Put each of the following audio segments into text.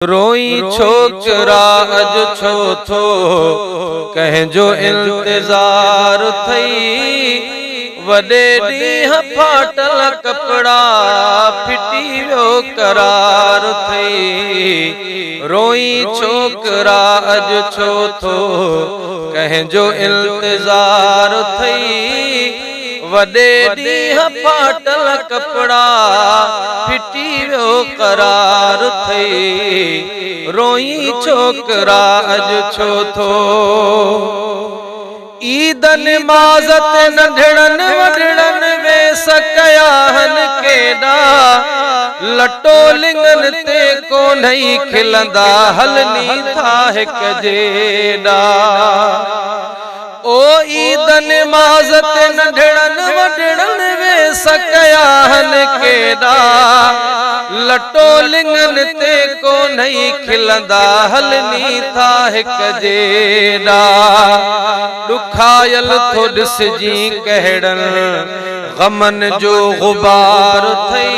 रोई छोकरा अज छो थो कंहिंजो इंतजार थई। वॾे ॾींहं फाटल कपड़ा फिटी वियो करार थई। रोई छोकरा अज छो थो कंहिंजो इंतजार थई। वॾे ॾींहं फाटल कपड़ा फिटी वियो करार थई। रोई छोकरा अज छो थो। ईद नमाज़ ते नंढड़न वॾड़न वेस कयाहन केॾा। लटो लिंगन ते कोन्हई खिलंदा हलनी था हिक जेॾा। ओ ईद नमाज़ ते नंढड़न वॾड़न वेस कयाहन केॾा। लटो लिंगन ते कोन्हई खिलंदा हलनी था हिक जेॾा। ॾुखायल थो ॾिसजी कहिड़न ग़मन जो ग़ुबार थई।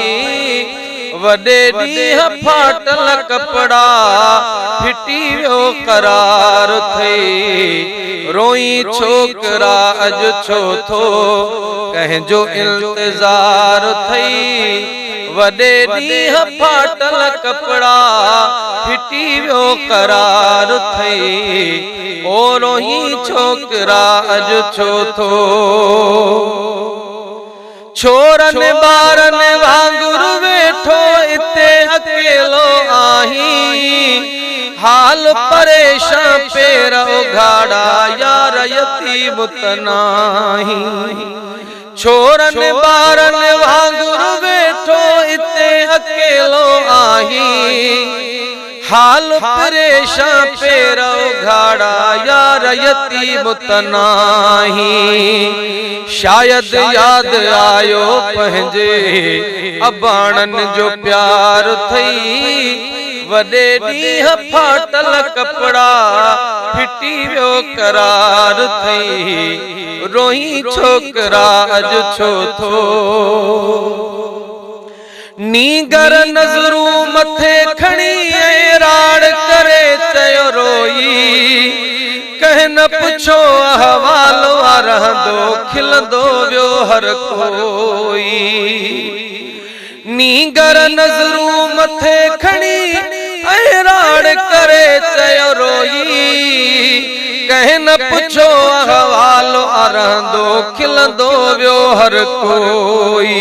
वॾे ॾींहं फाटल कपड़ा फिटी वियो करार थई। रोई छोकरा अज छो थो कंहिंजो इंतजार थई। वॾे ॾींहं फाटल कपड़ा फिटी वियो करार थई। ओ रोई छोकरा अज छो थो। छोरन ॿारन वांगुर वेठो इते अकेलो आहीं। हाल परेशान पेर उघाड़ा यार यतीम तनाही। छोरन ॿारन वांगुर वेठो इते अकेलो आहीं। हाल परेशान पेर उघाड़ा यार यतीम तनाही। शायद याद आयो पंहिंजे अबाणन जो प्यार थई। वॾे ॾींहं फाटल कपड़ा फिटी वियो करार थई। रोई छोकरा अज छो थो। नीगर नज़रूं मथे खणी राड़ करे चयो रोई। कंहिं न पुछो अहवाल रहंदो खिलंदो वियो हर कोई। नीगर नज़रूं मथे खणी राड़ करे चयो रोई। कंहिं न पुछो अहवाल रहंदो खिलंदो वियो हर कोई।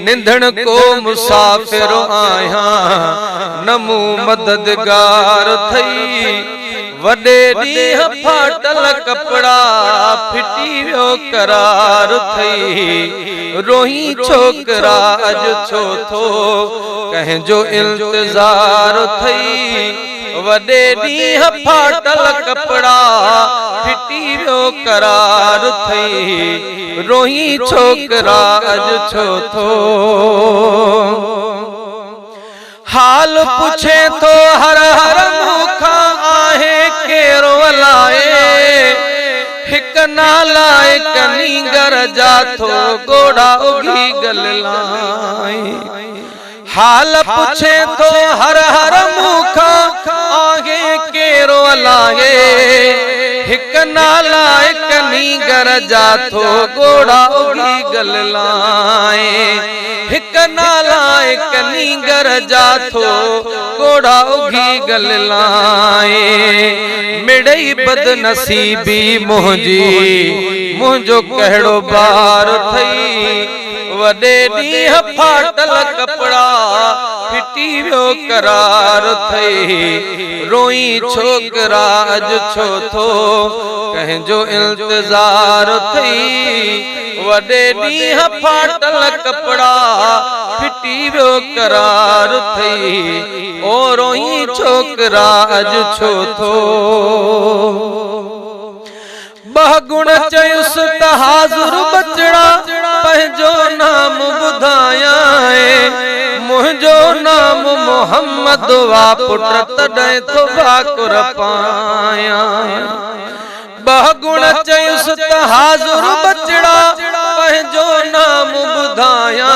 निंधण को मुसाफिर आहियां न मूं मददगार थई। वॾे ॾींहं फाटल कपड़ा फिटी वियो करार थई। रोई छोकरा अज छो थो कंहिंजो इंतजार थई। वॾे ॾींहं फाटल कपड़ा फिटी वियो करार थई। रोई छोकरा अज छो थो। हाल पुछे थो हर हर मूंखां आहे केरो अलाए। हिक नालाइक नीगर जा थो गोड़ा उगी गललाए। हाल पुछे थो हर हर मूंखां आहे केरो अलाए। हिक नालाइक नीगर जा थो गोड़ा उगी गललाए। हिक नालाइक नीगर जा थो गोड़ा उगी गललाए। मिड़ई बदनसीबी मुंहिंजी मुंहिंजो कहिड़ो बार थई। वॾे ॾींहं फाटल कपड़ा फिटी वियो करार थई। रोई छोकरा अज छो थो कंहिंजो इंतजार थई। वॾे ॾींहं फाटल कपड़ा फिटी वियो करार थई। ओ रोई छोकरा अज छो थो। ॿ गुण चयुसि त हाज़ुर बचड़ा पंहिंजो नाम ॿुधायां। मुंहिंजो नाम मोहम्मद वा पुट तॾहिं थो भाकुर पायां। ॿ गुण चयुसि त हाज़ुर बचड़ा कंहिंजो नाम ॿुधायां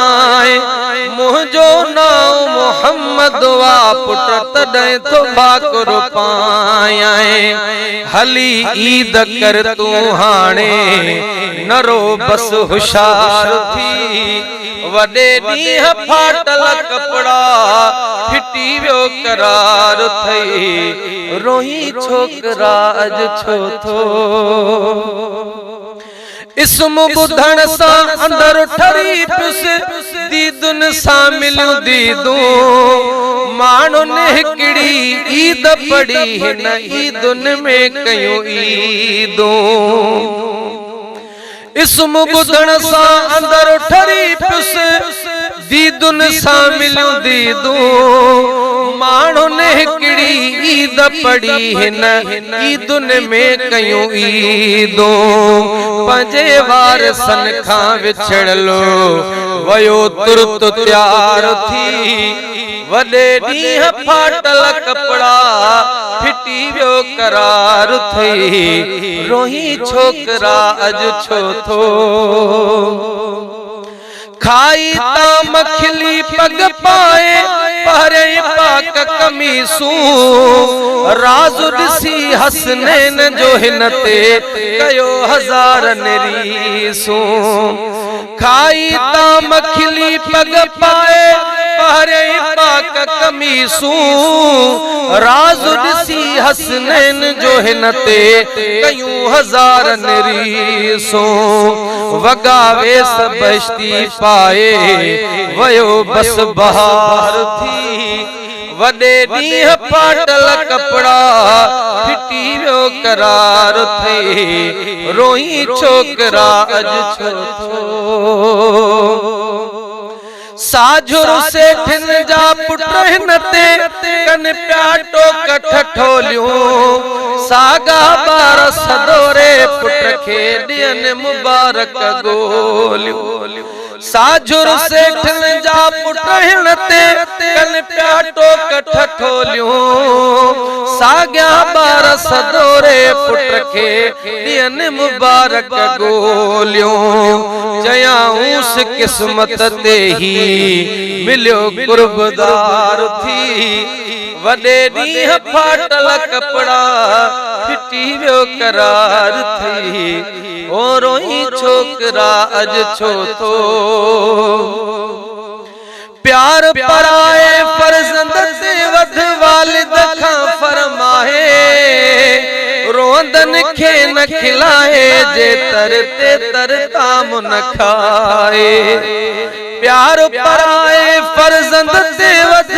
मुंहिंजो नाम मोहम्मद वा पुट तॾहिं तो भाकुर पायां हली ईद कर तूं हाणे नरो बस होशियार थी वॾे ॾींहं फाटल कपड़ा फिटी वियो करार थई रोही छोकरा अज छो थो इस्म ॿुधण सां अंदर ठरी पियुस दीदुन सां मिलियूं दीदूं माण्हुनि हिकिड़ी ईद पढ़ी हिन ईदुन में कयूं ईदूं इस्म ॿुधण सां अंदर ठरी पियुस दीदुन सां मिलियूं दीदूं माण्हुनि हिकिड़ी ईद पढ़ी हिन ईदुन में कयूं ईदूं पंहिंजे वारसनि खां विछड़लो वयो तुर्त तैयार थी वॾे ॾींहं फाटल कपड़ा फिटी वियो करार थई रोही छोकरा अज छो थो खाई ताम खिली पग पाए पहरे पाक कमीसूं राज ॾिसी हसनैन जो हिन ते कयो हज़ार रीसूं खाई ताम खिली पग पाए पहरे पाक कमीसूं राज ॾिसी हसनैन जो हिन ते कयूं हज़ार रीसूं वगावे सबश्ती पाए वयो बस बहार थी वॾे ॾींहं फाटल कपड़ा फिटी वियो करार थई रोही छोकरा अज छो थो साझुर सेठन जा पुट हिन ते कन प्याटो कठ ठोलियूं सागा बार सदोरे पुट खे ॾियनि मुबारक गोलियूं साझुर सेठन जा पुट हिन ते कन प्याटो कठ ठोलियूं सागा बार सदोरे पुट खे ॾियनि मुबारक गोलियूं चयाऊंस किस्मत ते ही मिलियो कुर्बदार थी वॾे ॾींहं फाटल कपड़ा फिटी वियो करार थई ओ रोही छोकरा अज छो थो प्यार पराए फर्ज़ंद ते वध वालिद खां फरमाए रोंदन खे न खिलाए जे तर ते तर ताम न खाए प्यार पराए फर्ज़ंद ते वध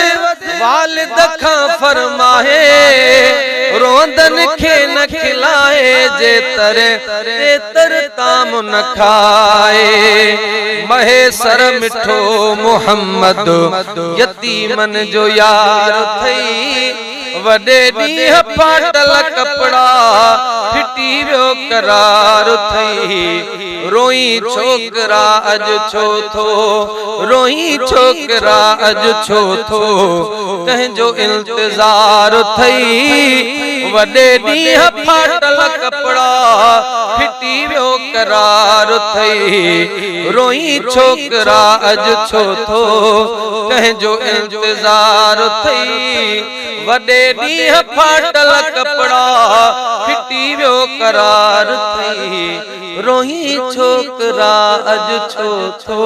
वालिद खां फरमाए रोंदन खे न खिलाए जे तर ते तर ताम न खाए महेसर मिठो मोहम्मद यतीमन जो यार थई वॾे ॾींहं फाटल कपड़ा फिटी वियो करार थई रोई छोकरा अज छो थो रोई छोकरा अज छो थो कंहिंजो इंतजार थई वॾे ॾींहं फाटल कपड़ा फिटी वियो करार थई रोई छोकरा अज छो थो कंहिंजो इंतजार थई वॾे ॾींहं फाटल कपड़ा फिटी वियो करार थई रोही छोकरा अज छो थो